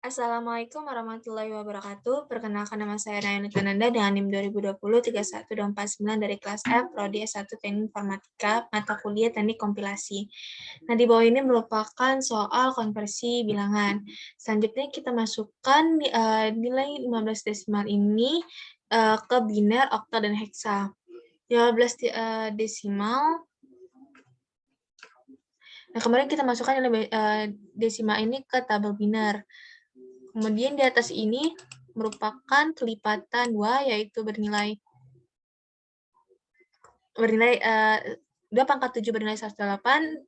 Assalamualaikum warahmatullahi wabarakatuh. Perkenalkan nama saya Nayana Tananda dengan NIM 2020-31249 dari kelas F, Prodi S1 Teknik Informatika, mata kuliah Teknik Kompilasi. Nah, di bawah ini merupakan soal konversi bilangan. Selanjutnya kita masukkan nilai 15 desimal ini ke biner, oktal, dan heksa. 15 desimal. Nah, kemudian kita masukkan nilai desimal ini ke tabel biner. Kemudian di atas ini merupakan kelipatan 2, yaitu bernilai 2/7 bernilai 108,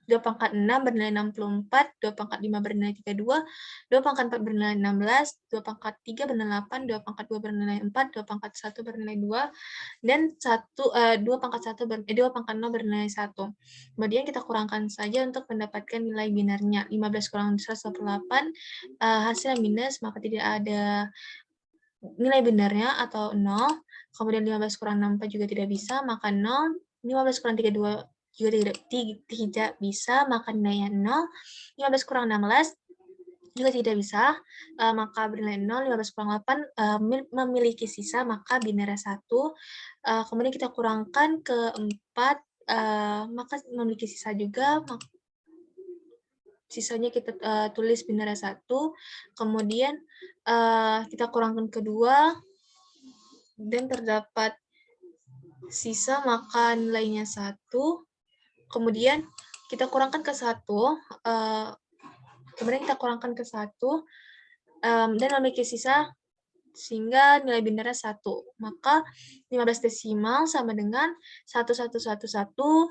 2/6 bernilai 64, 2/5 bernilai 32, 2/4 bernilai 16, 2/3 bernilai 8, 2/2 bernilai 4, 2/1 bernilai 2, dan 2/0 bernilai 1. Kemudian kita kurangkan saja untuk mendapatkan nilai binarnya. 15 kurang 108, hasilnya minus, maka tidak ada nilai binarnya atau 0. Kemudian 15 kurang 64 juga tidak bisa, maka 0. 15 kurang 32 juga tidak bisa, maka nilainya 0. 15 kurang 16 juga tidak bisa, maka bernilai 0. 15 kurang 8 memiliki sisa, maka binarnya 1. Kemudian kita kurangkan ke 4, maka memiliki sisa juga, sisanya kita tulis binarnya 1. Kemudian kita kurangkan ke 2, dan terdapat sisa, maka nilainya 1. Kemudian kita kurangkan ke 1, dan memiliki sisa, sehingga nilai binarnya 1. Maka 15 desimal sama dengan 1111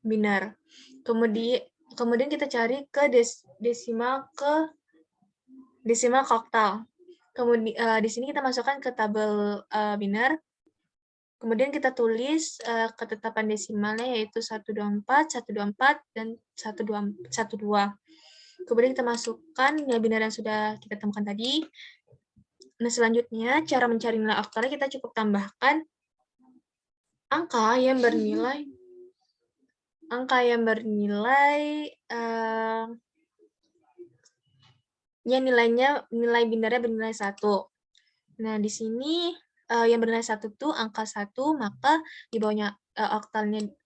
binar. Kemudian kita cari ke desimal ke oktal. Kemudian di sini kita masukkan ke tabel binar. Kemudian kita tulis ketetapan desimalnya, yaitu 124, 124, dan 112. Kemudian kita masukkan nilai binar yang sudah kita temukan tadi. Nah, selanjutnya cara mencari nilai oktalnya kita cukup tambahkan angka yang bernilai nilai binarnya bernilai 1. Nah, di sini yang bernilai 1 itu angka 1, maka di bawahnya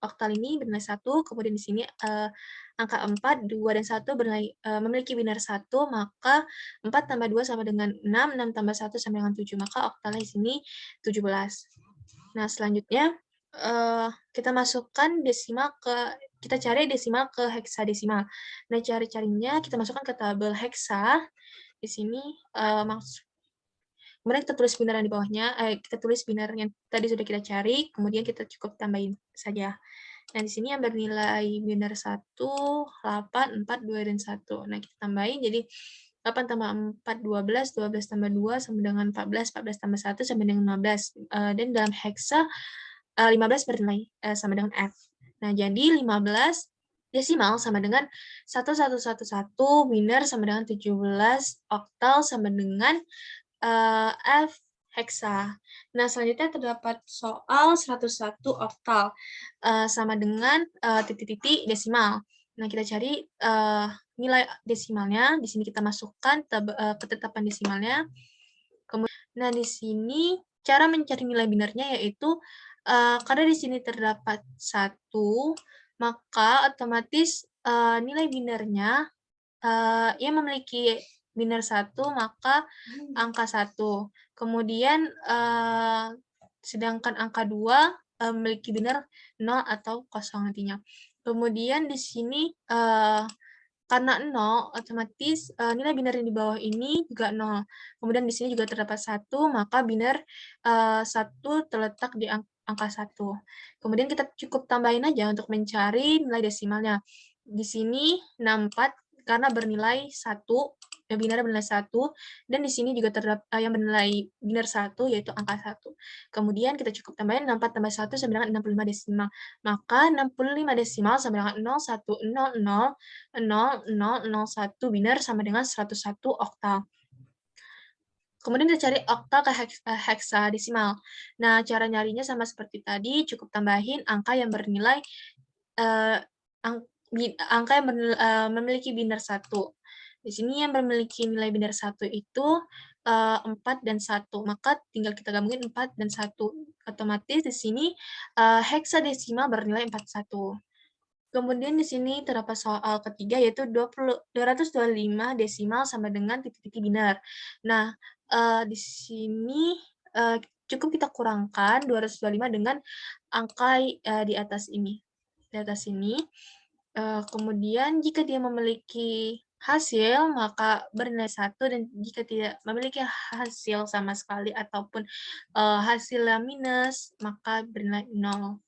oktal ini bernilai 1, kemudian di sini angka 4, 2, dan 1 memiliki binar 1, maka 4 tambah 2 sama dengan 6, 6 tambah 1 sama dengan 7, maka oktalnya di sini 17. Nah, selanjutnya kita cari desimal ke heksadesimal. Nah, carinya kita masukkan ke tabel heksa. Di sini kemudian kita tulis binar yang di bawahnya, kita tulis binar yang tadi sudah kita cari, kemudian kita cukup tambahin saja. Nah, di sini yang bernilai binar 1, 8, 4, 2, dan 1. Nah, kita tambahin, jadi 8 tambah 4, 12, 12 tambah 2 sama dengan 14, 14 tambah 1 sama dengan 15. Dan dalam heksa, 15 bernilai sama dengan F. Nah, jadi 15 desimal sama dengan 1111, binar sama dengan 17, oktal sama dengan F heksa. Nah, selanjutnya terdapat soal 101 oktal sama dengan titik-titik desimal. Nah, kita cari nilai desimalnya. Di sini kita masukkan ketetapan desimalnya. Nah, di sini cara mencari nilai binarnya yaitu karena di sini terdapat 1, maka otomatis nilai binarnya yang memiliki binar 1, maka angka 1. Kemudian sedangkan angka 2 memiliki binar 0 atau kosong nantinya. Kemudian di sini karena 0, otomatis nilai binar yang di bawah ini juga 0. Kemudian di sini juga terdapat 1, maka binar 1 terletak di angka 1. Kemudian kita cukup tambahin aja untuk mencari nilai desimalnya. Di sini 64 karena bernilai 1, binarnya bernilai 1, dan di sini juga terdapat yang bernilai binar 1, yaitu angka 1. Kemudian kita cukup tambahin 64 tambah 1 sama dengan 65 desimal. Maka 65 desimal sama dengan 0,100,0001 binar sama dengan 101 oktal. Kemudian kita cari oktal ke heksadesimal. Nah, cara nyarinya sama seperti tadi, cukup tambahin angka yang bernilai angka yang memiliki biner 1. Di sini yang memiliki nilai biner 1 itu 4 dan 1, maka tinggal kita gabungin 4 dan 1. Otomatis di sini heksadesimal bernilai 41. Kemudian di sini terdapat soal ketiga yaitu 225 desimal sama dengan titik-titik biner. Nah, di sini cukup kita kurangkan 225 dengan angka di atas ini. Di atas ini. Kemudian jika dia memiliki hasil, maka bernilai 1, dan jika tidak memiliki hasil sama sekali ataupun hasilnya minus, maka bernilai 0.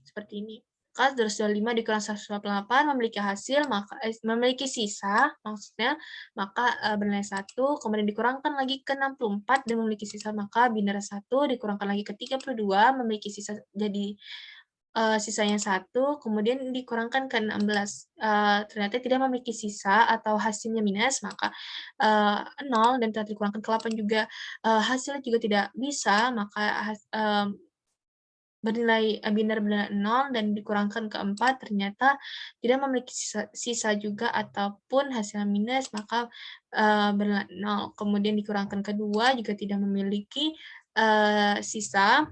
Seperti ini. Maka 225 dikurang 128 memiliki hasil, maka memiliki sisa, maksudnya, maka bernilai 1, kemudian dikurangkan lagi ke 64 dan memiliki sisa, maka biner 1 dikurangkan lagi ke 32, memiliki sisa jadi sisanya 1, kemudian dikurangkan ke 16. Ternyata tidak memiliki sisa atau hasilnya minus, maka 0, dan ternyata dikurangkan ke 8 juga hasilnya juga tidak bisa, maka biner 0 dan dikurangkan ke 4 ternyata tidak memiliki sisa juga ataupun hasilnya minus, maka bernilai 0. Kemudian dikurangkan ke 2 juga tidak memiliki sisa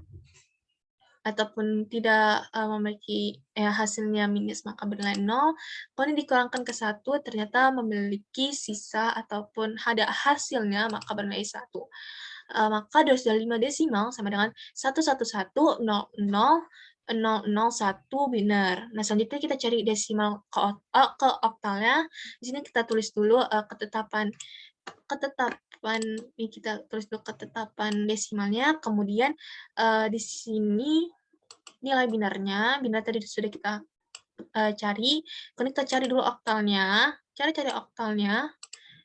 ataupun tidak memiliki hasilnya minus, maka bernilai 0. Kemudian dikurangkan ke 1 ternyata memiliki sisa ataupun ada hasilnya, maka bernilai 1. Maka 225 desimal sama dengan 111000001 biner. Nah, selanjutnya kita cari desimal ke oktalnya. Di sini kita tulis dulu ketetapan ini, kita tulis dulu ketetapan desimalnya, kemudian di sini nilai binarnya, binar tadi sudah kita cari, kemudian kita cari dulu oktalnya. Cara cari oktalnya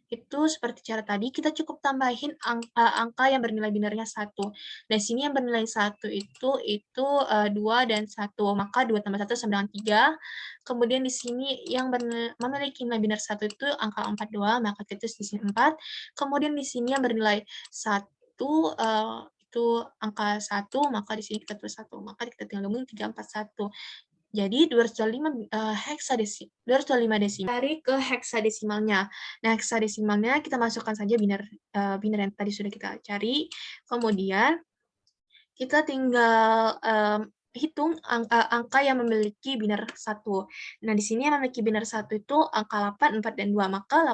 itu seperti cara tadi, kita cukup tambahin angka yang bernilai binarnya 1. Nah, sini yang bernilai 1 itu 2 dan 1, maka 2 tambah 1 sama dengan 3. Kemudian di sini yang memiliki nilai binar 1 itu angka 42, maka kita tulis di sini 4. Kemudian di sini yang bernilai 1 itu angka 1, maka di sini kita tulis 1. Maka kita tinggal gabungin 3, 4, 1. Jadi 225 desimal. Cari ke heksadesimalnya. Nah, heksadesimalnya kita masukkan saja binar yang tadi sudah kita cari. Kemudian kita tinggal hitung angka yang memiliki binar 1. Nah, di sini yang memiliki binar 1 itu angka 8, 4, dan 2. Maka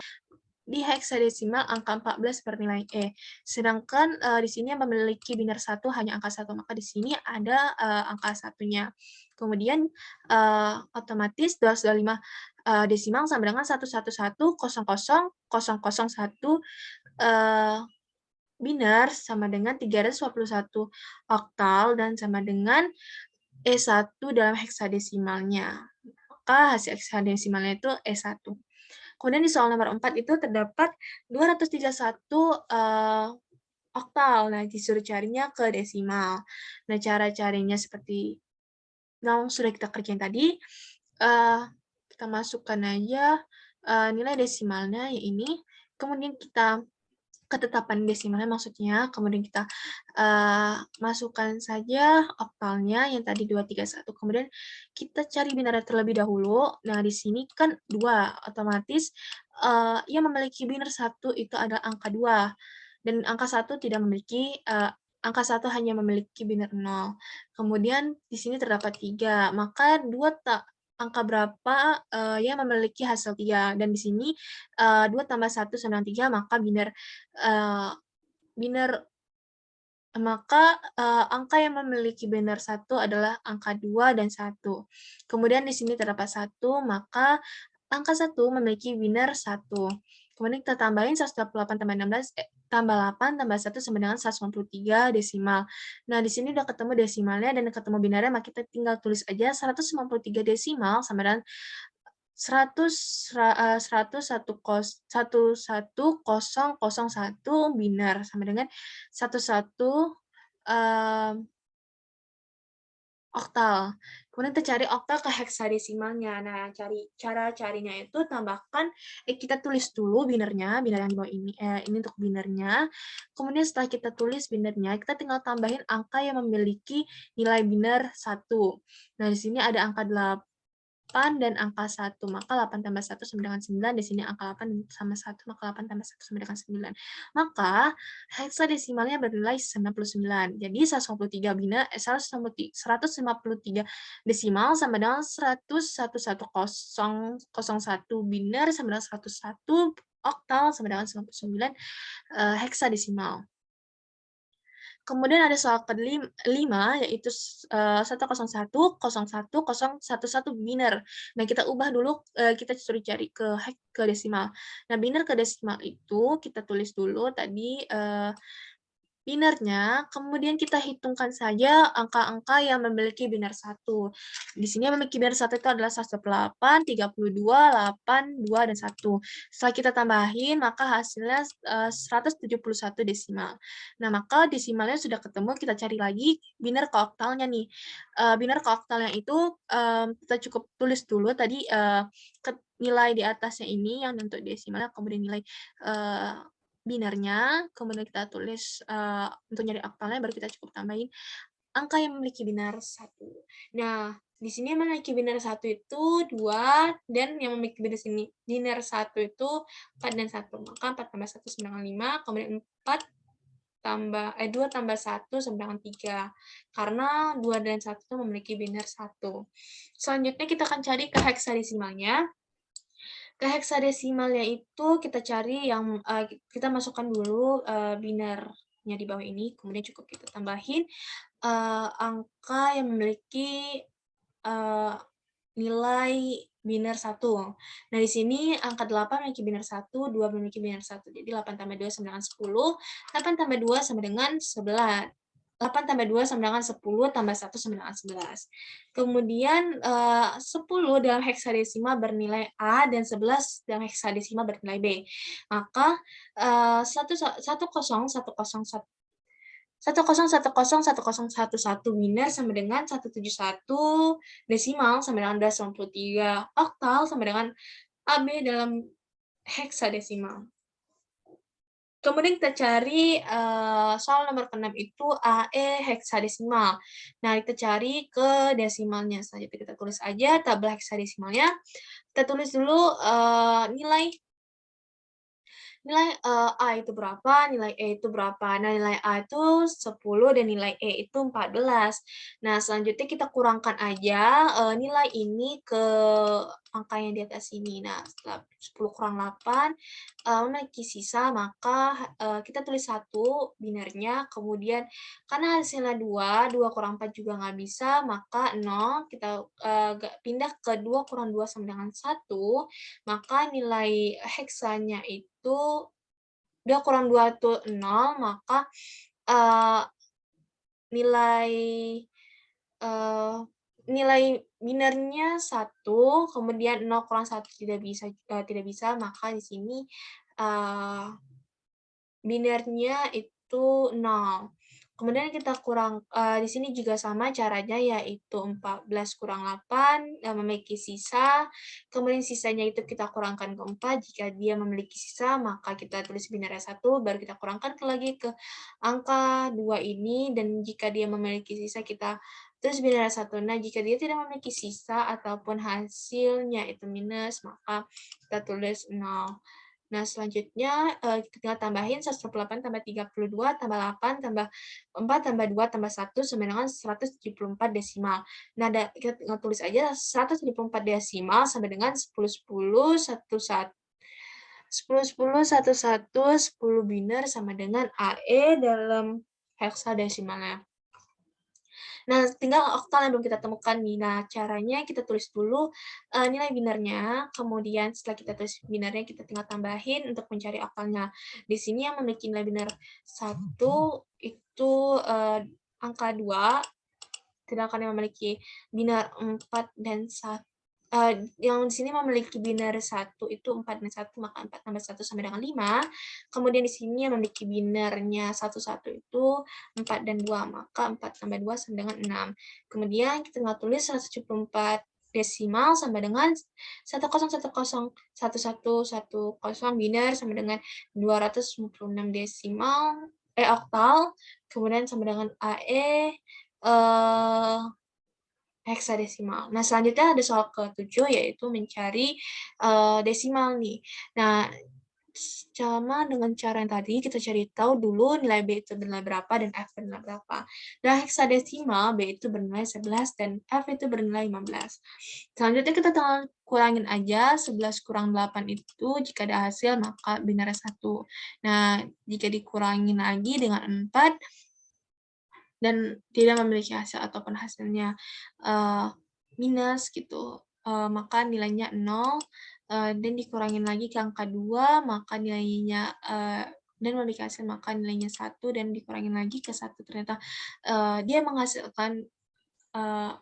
di heksadesimal angka 14 bernilai E. Sedangkan di sini yang memiliki binar 1 hanya angka 1, maka di sini ada angka satunya. Kemudian otomatis 225 desimal sama dengan 111000001 binar sama dengan 321 oktal dan sama dengan E1 dalam heksadesimalnya. Maka hasil heksadesimalnya itu E1. Kemudian di soal nomor 4 itu terdapat 231 oktal. Nah, disuruh carinya ke desimal. Nah, cara carinya seperti yang sudah kita kerjain tadi, kita masukkan aja nilai desimalnya ya ini, kemudian kita ketetapan desimalnya maksudnya, kemudian kita masukkan saja oktalnya yang tadi 231, kemudian kita cari binarnya terlebih dahulu. Nah, di sini kan 2, otomatis yang memiliki binar 1 itu adalah angka 2, dan angka 1 tidak memiliki, angka 1 hanya memiliki binar 0. Kemudian di sini terdapat 3, maka angka berapa yang memiliki hasil 3, dan di sini 2 tambah 1 sama dengan 3, maka angka yang memiliki binar 1 adalah angka 2 dan 1. Kemudian di sini terdapat 1, maka angka 1 memiliki binar 1. Kemudian kita tambahin 128 tambah 16, tambah 8 tambah 1 sama dengan 193 desimal. Nah, di sini udah ketemu desimalnya dan ketemu binarnya, maka kita tinggal tulis aja 193 desimal sama dengan 101,11001 binar sama dengan 11 oktal. Kemudian kita cari oktal ke heksadesimalnya. Nah, cara carinya itu tambahkan, kita tulis dulu binernya, binar yang di bawah ini untuk binernya. Kemudian setelah kita tulis binernya, kita tinggal tambahin angka yang memiliki nilai binar 1. Nah, di sini ada angka 8, 8 dan angka 1, maka 8 tambah 1 sama dengan 9, di sini angka 8 sama 1, maka 8 tambah 1 sama dengan 9. Maka heksadesimalnya bernilai 99. Jadi 153 desimal sama dengan 101.1001 biner sama dengan 101 oktal sama dengan 99 heksadesimal. Kemudian ada soal kelima, yaitu 101.01.011 biner. Nah, kita ubah dulu, kita suruh cari ke desimal. Nah, biner ke desimal itu kita tulis dulu tadi, binernya, kemudian kita hitungkan saja angka-angka yang memiliki biner 1. Di sini yang memiliki biner 1 itu adalah 128, 32, 8, 2, dan 1. Setelah kita tambahin, maka hasilnya 171 desimal. Nah, maka desimalnya sudah ketemu, kita cari lagi biner ke oktalnya nih. Biner ke oktalnya itu kita cukup tulis dulu tadi nilai di atasnya ini yang untuk desimalnya, kemudian nilai binernya, kemudian kita tulis untuk nyari oktalnya, baru kita cukup tambahin angka yang memiliki binar 1. Nah, di sini yang memiliki binar 1 itu 2, dan yang memiliki binar 1 itu 4 dan 1. Maka 4 tambah 1 sama dengan 5, kemudian 2 tambah 1 sama dengan 3. Karena 2 dan 1 itu memiliki binar 1. Selanjutnya kita akan cari ke heksadesimalnya. Ke heksadesimalnya itu kita cari yang kita masukkan dulu binarnya di bawah ini, kemudian cukup kita tambahin angka yang memiliki nilai binar 1. Nah, di sini angka 8 memiliki binar 1, 2 memiliki binar 1. Jadi 8 tambah 2 sama dengan 10, 8 tambah 2 sama dengan 11. 8 tambah 2 sama dengan 10, tambah 1 sama dengan 11. Kemudian 10 dalam heksadesimal bernilai A dan 11 dalam heksadesimal bernilai B. Maka 101.1011 biner sama dengan 171 desimal sama dengan 293 oktal sama dengan AB dalam heksadesimal. Kemudian kita cari soal nomor ke-6 itu AE heksadesimal. Nah, kita cari ke desimalnya. Selanjutnya kita tulis aja tabel heksadesimalnya. Kita tulis dulu nilai A itu berapa, nilai E itu berapa. Nah, nilai A itu 10 dan nilai E itu 14. Nah, selanjutnya kita kurangkan aja nilai ini ke angka yang di atas ini. Nah, setelah 10 kurang 8 memiliki sisa, maka kita tulis 1 binernya, kemudian karena hasilnya 2 kurang 4 juga nggak bisa, maka 0, kita pindah ke 2 kurang 2 sama dengan 1, maka nilai heksanya itu 2 kurang 2 itu 0, maka nilai nilai binernya 1, kemudian 0 kurang 1 tidak bisa, maka di sini binernya itu 0. Kemudian kita di sini juga sama caranya, yaitu 14 kurang 8 memiliki sisa, kemudian sisanya itu kita kurangkan ke 4, jika dia memiliki sisa, maka kita tulis binarnya 1, baru kita kurangkan lagi ke angka 2 ini, dan jika dia memiliki sisa, kita tulis binarnya 1. Nah, jika dia tidak memiliki sisa, ataupun hasilnya itu minus, maka kita tulis 0. Nah, selanjutnya kita tinggal tambahin 128 tambah 32 tambah 8 tambah 4 tambah 2 tambah 1 sama dengan 174 desimal. Nah, kita tinggal tulis aja 174 desimal sama dengan 10, 10, 10 biner sama dengan AE dalam heksadesimalnya. Nah, tinggal oktal yang belum kita temukan nih. Nah, caranya kita tulis dulu nilai binarnya, kemudian setelah kita tulis binarnya, kita tinggal tambahin untuk mencari oktalnya. Di sini yang memiliki nilai binar 1 itu angka 2, sedangkan yang memiliki binar 4 dan 1, yang di sini memiliki binar 1 itu 4 dan 1, maka 4 tambah 1 sama dengan 5. Kemudian di sini yang memiliki binarnya 1 itu 4 dan 2, maka 4 tambah 2 sama dengan 6. Kemudian kita tinggal tulis 174 desimal sama dengan 101.1110 binar sama dengan 256 desimal oktal, kemudian sama dengan AE heksadesimal. Nah, selanjutnya ada soal ke-7 yaitu mencari desimal nih. Nah, sama dengan cara yang tadi, kita cari tahu dulu nilai B itu bernilai berapa dan F bernilai berapa. Nah, heksadesimal B itu bernilai 11 dan F itu bernilai 15. Selanjutnya kita tinggal kurangin aja 11 kurang 8 itu jika ada hasil maka binarnya 1. Nah, jika dikurangin lagi dengan 4 dan tidak memiliki hasil ataupun hasilnya minus gitu, maka nilainya 0, dan dikurangin lagi ke angka 2, maka nilainya dan memiliki hasil maka nilainya 1, dan dikurangin lagi ke 1 ternyata dia menghasilkan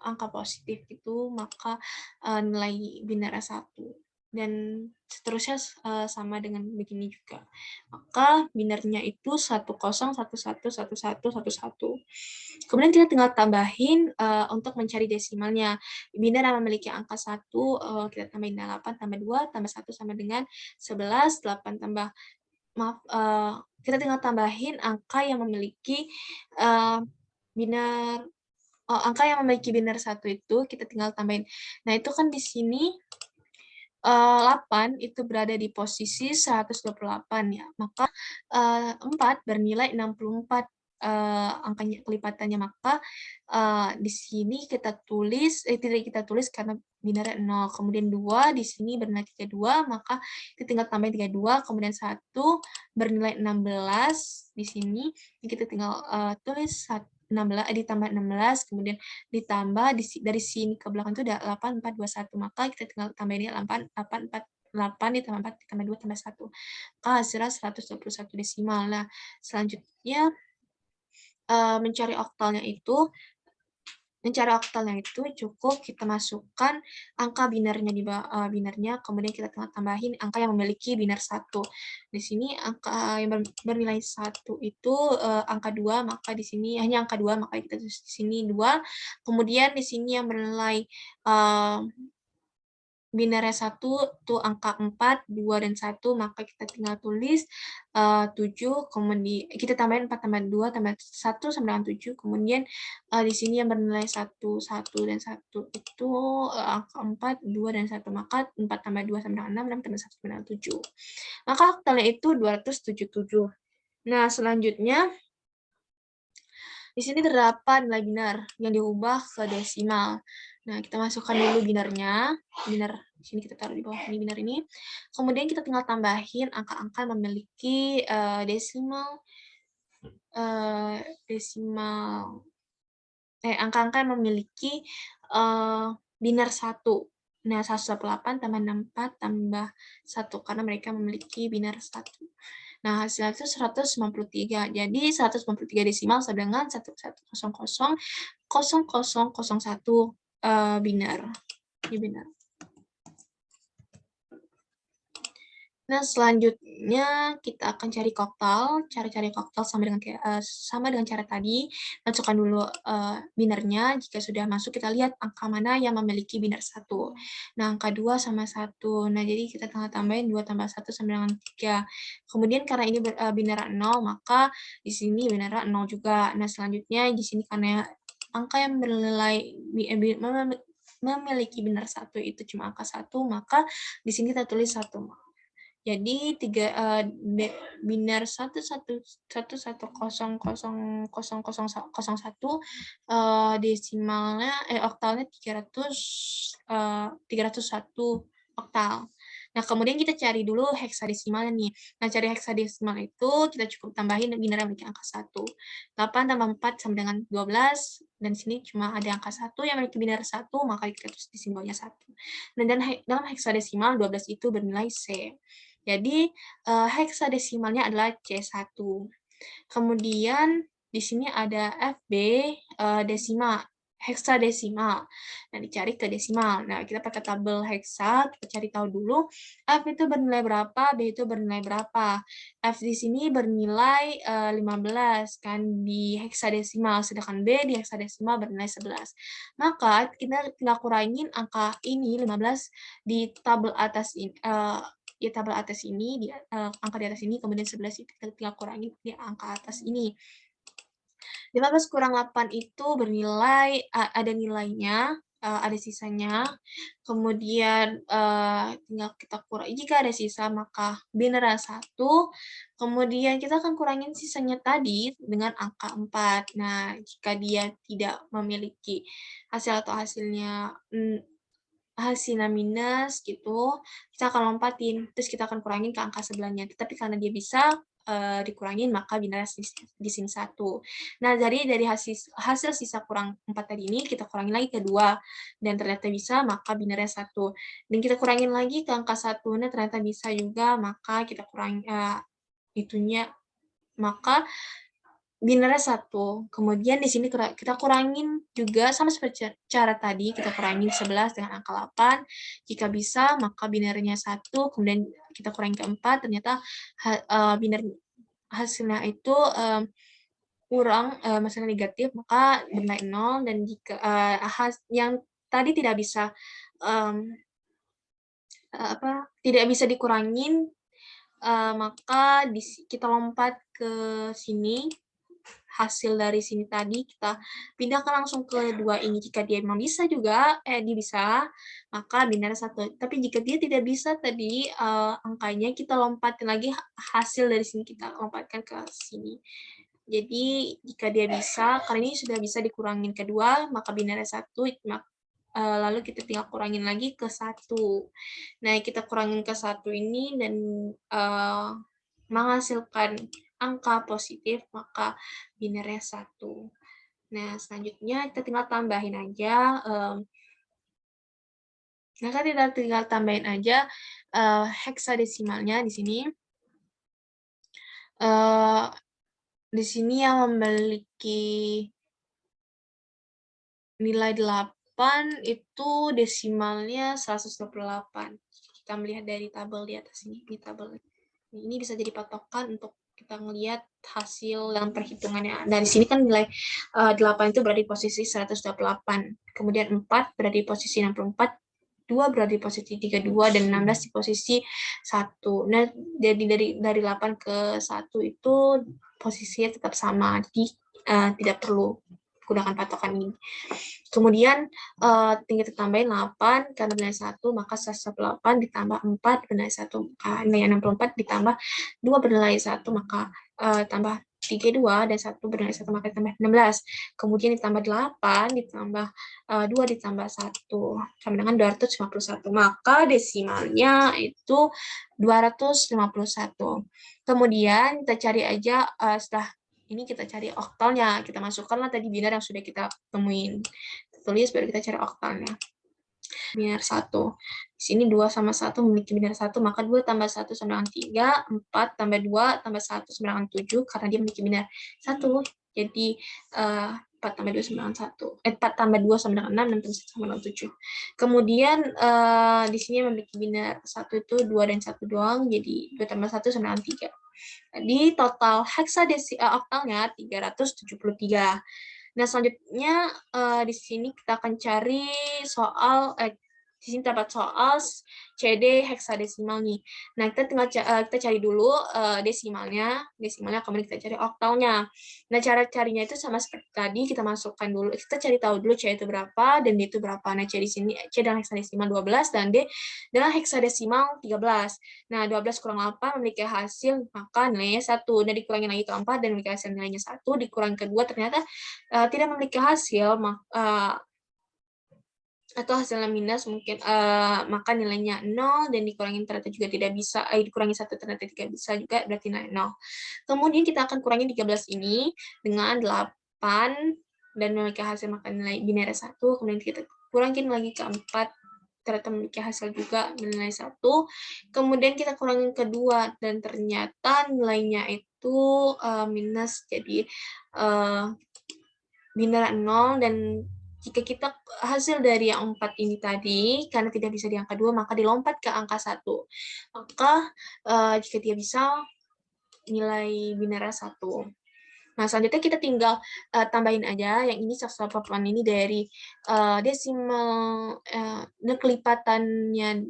angka positif itu, maka nilai binarnya 1. Dan seterusnya sama dengan begini juga. Maka binarnya itu 10111111. Kemudian kita tinggal tambahin untuk mencari desimalnya. Binar yang memiliki angka 1, kita tambahin 8 tambah 2 tambah 1 sama dengan 11, 8 tambah kita tinggal tambahin angka yang memiliki binar angka yang memiliki binar 1 itu kita tinggal tambahin. Nah, itu kan di sini 8 itu berada di posisi 128 ya, maka 4 bernilai 64 angkanya kelipatannya, maka di sini tidak kita tulis karena binarnya 0, kemudian 2 di sini bernilai 32, maka kita tinggal tambahin 32, kemudian 1 bernilai 16 di sini, kita tinggal tulis 16 ditambah 16, kemudian ditambah dari sini ke belakang itu udah 8, 4, 2, 1, maka kita tinggal tambahin 8, 8, 4, 8 ditambah 4 ditambah 2 tambah 1. Maka hasilnya 121 desimal. Nah, selanjutnya mencari oktalnya itu cukup kita masukkan angka binarnya di binarnya, kemudian kita tinggal tambahin angka yang memiliki binar 1. Di sini angka yang bernilai 1 itu angka 2, maka di sini hanya angka 2, maka kita tulis di sini 2. Kemudian di sini yang bernilai binarnya 1 tuh angka 4, 2, dan 1, maka kita tinggal tulis 7, kemudian kita tambahin 4 tambah 2 tambah 1 sama dengan 7, kemudian di sini yang bernilai 1, 1, dan 1 itu angka 4, 2, dan 1, maka 4 tambah 2 sama dengan 6, 6 tambah 1 sama dengan 7. Maka oktalnya itu 277. Nah, selanjutnya di sini terdapat nilai binar yang diubah ke desimal. Nah, kita masukkan dulu binarnya. Binar di sini kita taruh di bawah ini binar ini. Kemudian kita tinggal tambahin angka-angka memiliki angka-angka yang memiliki binar 1. Nah, 118 tambah 64 tambah 1 karena mereka memiliki binar 1. Nah, hasilnya itu 193. Jadi 193 desimal sama dengan 1,000001 binar. Ini binar. Nah, selanjutnya kita akan cari koktal. Cara cari koktal sama dengan cara tadi. Masukkan dulu binarnya. Jika sudah masuk, kita lihat angka mana yang memiliki binar 1. Nah, angka 2 sama 1. Nah, jadi kita tinggal tambahin 2 tambah 1 sama dengan 3. Kemudian karena ini binar 0, maka di sini binar 0 juga. Nah, selanjutnya di sini karena angka yang bernilai memiliki binar 1 itu cuma angka 1, maka di sini kita tulis 1. Jadi binar 1100001 desimalnya oktalnya 301 oktal. Nah, kemudian kita cari dulu heksadesimalnya nih. Nah, cari heksadesimal itu kita cukup tambahin binar yang memiliki angka 1. 8 tambah 4 sama dengan 12, dan sini cuma ada angka 1 yang memiliki binar 1, maka kita tulis di simbolnya 1. Dan dalam heksadesimal 12 itu bernilai C. Jadi heksadesimalnya adalah C1. Kemudian di sini ada FB desimal, heksadesimal. Nah, dicari ke desimal. Nah, kita pakai tabel heksa, kita cari tahu dulu F itu bernilai berapa, B itu bernilai berapa. F di sini bernilai 15 kan di heksadesimal, sedangkan B di heksadesimal bernilai 11. Maka kita tinggal kurangin angka ini 15 di tabel atas ini di tabel atas ini, di angka di atas ini, kemudian 11 itu kita tinggal kurangi di angka atas ini. 15 kurang 8 itu bernilai, ada nilainya ada sisanya. Kemudian tinggal kita kurangi, jika ada sisa maka binaran 1, kemudian kita akan kurangin sisanya tadi dengan angka 4. Nah, jika dia tidak memiliki hasil atau hasilnya minus gitu, kita akan lompatin, terus kita akan kurangin ke angka sebelahnya. Tetapi karena dia bisa dikurangin, maka binaran di sini 1. Nah, dari hasil sisa kurang 4 tadi ini, kita kurangin lagi ke 2, dan ternyata bisa, maka binaran 1. Dan kita kurangin lagi ke angka 1, nah ternyata bisa juga, maka kita kurangin maka binaran 1. Kemudian di sini kita kurangin juga sama seperti cara tadi, kita kurangin 11 dengan angka 8. Jika bisa, maka binarnya 1, kemudian kita kurangin ke 4, ternyata binar hasilnya itu kurang, maksudnya negatif, maka bernilai 0, dan jika yang tadi tidak bisa tidak bisa dikurangin, maka kita lompat ke sini, hasil dari sini tadi kita pindahkan langsung ke 2 ini. Jika dia memang bisa juga, dia bisa, maka binaran 1. Tapi jika dia tidak bisa tadi angkanya, kita lompatin lagi hasil dari sini, kita lompatkan ke sini. Jadi jika dia bisa, karena ini sudah bisa dikurangin ke 2, maka binaran 1, lalu kita tinggal kurangin lagi ke 1. Nah, kita kurangin ke 1 ini dan menghasilkan angka positif, maka binarnya 1. Nah, selanjutnya kita tinggal tambahin aja, heksadesimalnya di sini. Di sini yang memiliki nilai 8 itu desimalnya 128. Kita melihat dari tabel di atas ini, di tabel ini bisa jadi patokan untuk kita ngelihat hasil dalam perhitungannya. Dari sini kan nilai 8 itu berada di posisi 128, kemudian 4 berada di posisi 64, 2 berada di posisi 32, dan 16 di posisi 1. Nah, jadi dari 8 ke 1 itu posisinya tetap sama, jadi tidak perlu gunakan patokan ini. Kemudian tinggal kita tambahin 8 karena nilai 1, maka 108 ditambah 4 bernilai 1, maka nilai 64 ditambah 2 bernilai 1, maka tambah 32 dan 1 bernilai 1, maka ditambah 16. Kemudian ditambah 8 ditambah 2 ditambah 1 sama dengan 251. Maka desimalnya itu 251. Kemudian kita cari aja setelah ini kita cari oktalnya, kita masukkanlah tadi binar yang sudah kita temuin. Tulis baru kita cari oktalnya. Binar 1. Di sini 2 sama 1 memiliki binar 1, maka 2 tambah 1 sama dengan 3, 4 tambah 2 tambah 1 sama dengan 7, karena dia memiliki binar 1. Jadi 4 tambah 2 sama dengan 1. 4 tambah 2 sama dengan 6, dan tambah 1 sama dengan 7. Kemudian di sini memiliki binar 1 itu 2 dan 1 doang, jadi 2 tambah 1 sama dengan 3. Di total oktalnya 373. Nah, selanjutnya di sini kita akan cari soal di sini terdapat soal CD heksadesimal nih. Nah, kita tinggal kita cari dulu desimalnya, kemudian kita cari oktalnya. Nah, cara carinya itu sama seperti tadi, kita masukkan dulu, kita cari tahu dulu C itu berapa dan D itu berapa. Nah, C di sini C dalam heksadesimal 12 dan D dalam heksadesimal 13. Nah, 12 kurang 8 memiliki hasil, maka nilainya 1. Dan dikurangin lagi ke 4 dan memiliki hasil nilainya 1, dikurangi ke 2 ternyata tidak memiliki hasil, atau hasilnya minus mungkin, maka nilainya 0, dan dikurangin ternyata juga tidak bisa, dikurangi 1 ternyata tidak bisa juga, berarti nilai 0. Kemudian kita akan kurangi 13 ini dengan 8, dan memiliki hasil maka nilai binarnya 1, kemudian kita kurangin lagi ke 4, ternyata memiliki hasil juga nilai 1, kemudian kita kurangin ke 2, dan ternyata nilainya itu minus, jadi binaran 0, dan jika kita hasil dari yang 4 ini tadi, karena tidak bisa di angka 2, maka dilompat ke angka 1. Maka jika dia bisa, nilai binarnya 1. Nah, selanjutnya kita tinggal tambahin aja, yang ini 188 ini dari desimal, kelipatannya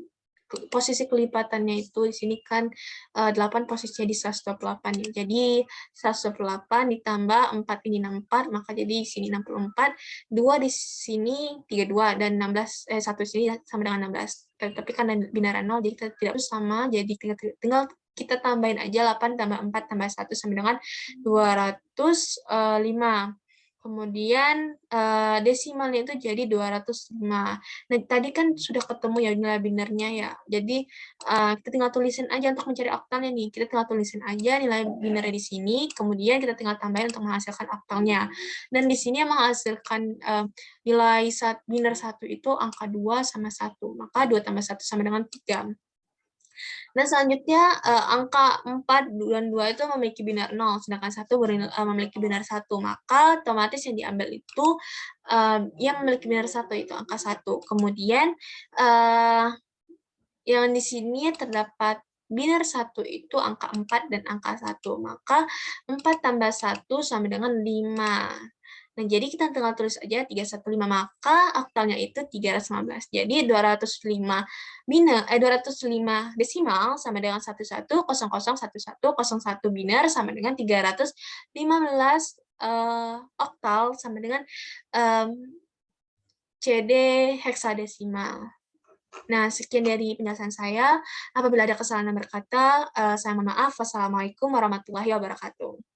posisi kelipatannya itu di sini kan 8 posisinya di 128 ya. Jadi 128 ditambah 4 ini 64, maka jadi di sini 64, 2 di sini 32 dan 16 1 sini sama dengan 16. Tapi karena binaran 0 jadi kita tidak sama, jadi tinggal kita tambahin aja 8 tambah 4 tambah 1 sama dengan 205. Kemudian desimalnya itu jadi 205. Nah, tadi kan sudah ketemu ya nilai binarnya ya. Jadi kita tinggal tulisin aja untuk mencari oktalnya nih. Kita tinggal tulisin aja nilai binarnya di sini, kemudian kita tinggal tambahin untuk menghasilkan oktalnya. Dan di sini yang menghasilkan nilai binar 1 itu angka 2 sama 1. Maka 2 tambah 1 sama dengan 3. Dan selanjutnya angka 4 dan 2 itu memiliki binar 0, sedangkan 1 memiliki binar 1. Maka otomatis yang diambil itu yang memiliki binar 1 itu angka 1. Kemudian yang di sini terdapat binar 1 itu angka 4 dan angka 1. Maka 4 tambah 1 sama dengan 5. Nah, jadi kita tinggal tulis aja 315, maka oktalnya itu 315. Jadi 205 desimal sama dengan 11001101 binar sama dengan 315 oktal sama dengan CD heksadesimal. Nah, sekian dari penjelasan saya. Apabila ada kesalahan berkata, saya mohon maaf. Wassalamualaikum warahmatullahi wabarakatuh.